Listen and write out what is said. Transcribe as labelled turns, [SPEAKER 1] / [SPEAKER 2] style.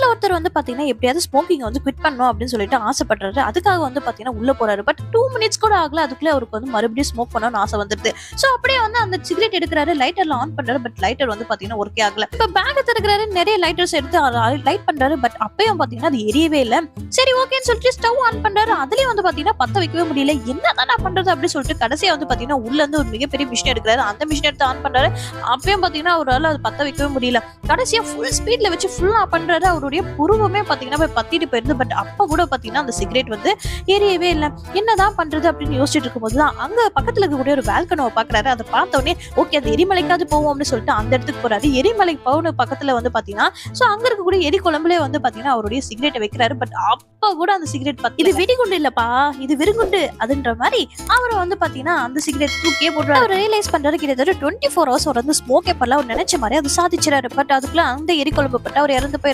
[SPEAKER 1] அதுல ஒருத்தர் வந்து பாத்தீங்கன்னா எப்படியாவது ஸ்மோக்கிங் வந்து குவிட் பண்ணணும் அப்படின்னு சொல்லிட்டு ஆசைப்படுறாரு. அதுக்காக வந்து பாத்தீங்கன்னா உள்ள போறாரு. பட் 2 மினிட்ஸ் கூட ஆகல, அதுக்குள்ள அவருக்கு வந்து மறுபடியும் ஸ்மோக் பண்ணணும்னு ஆசை வந்துருது. சோ அப்படியே வந்து அந்த சிகரெட் எடுக்கிறாரு, லைட்டர்ல ஆன் பண்றாரு. பட் லைட்டர் வந்து பாத்தீங்கன்னா ஒர்க்கே ஆகல. இப்ப பேக் திறக்கிறாரு, நிறைய லைட்டர்ஸ் எடுத்து லைட் பண்றாரு. பட் அப்பயும் பாத்தீங்கன்னா அது எரியவே இல்ல. சரி ஓகேன்னு சொல்லிட்டு ஸ்டவ் ஆன் பண்றாரு. அதுலயும் வந்து பாத்தீங்கன்னா பத்த வைக்கவே முடியல. என்னதான் பண்றது அப்படின்னு சொல்லிட்டு கடைசியா வந்து பாத்தீங்கன்னா உள்ள இருந்து ஒரு மிகப்பெரிய மிஷின் எடுக்கிறாரு. அந்த மிஷின் எடுத்து ஆன் பண்றாரு. அப்பயும் பாத்தீங்கன்னா அவரால் அது பத்த வைக்கவே முடியல. கடைசியா ஃபுல் ஸ்பீட்ல வச்சு ஃபுல்லா பண்றாரு. அவருடைய புருவமே பாத்தீங்கன்னா போய் பத்திட்டு போயிருந்து. பட் அப்ப கூட பாத்தீங்கன்னா அந்த சிகரெட் வந்து எரியவே இல்லை. என்னதான் பண்றது அப்படின்னு யோசிச்சுட்டு இருக்கும்போதுதான் அங்க பக்கத்துல இருக்கக்கூடிய ஒரு பால்கனியை பாக்குறாரு. அதை பார்த்த உடனே ஓகே அந்த எரிமலைக்காவது போவோம் அப்படின்னு சொல்லிட்டு அந்த இடத்துக்கு போறாரு. எரிமலை பவுன் பக்கத்துல வந்து பாத்தீங்கன்னா சோ அங்க இருக்கக்கூடிய எரி குழம்புல வந்து பாத்தீங்கன்னா அவருடைய சிகரெட்டை வைக்கிறாரு. பட் அப்ப கூட அந்த சிகரெட் பத்தி இது வெடிகுண்டு இல்லப்பா, இது வெறுகுண்டு அதுன்ற மாதிரி அவரை வந்து பாத்தீங்கன்னா அந்த சிகரெட் தூக்கியே போடுறாரு. அவர் ரியலைஸ் பண்றாரு கிட்டத்தட்ட 24 hours அவர் வந்து ஸ்மோக்கே பண்ணல. அவர் நினைச்ச மாதிரி அது சாதிச்சிடாரு. பட் அதுக்குள்ள அந்த எரி குழம்பு பட்டு அவர் இறந்து போயிடுறாரு.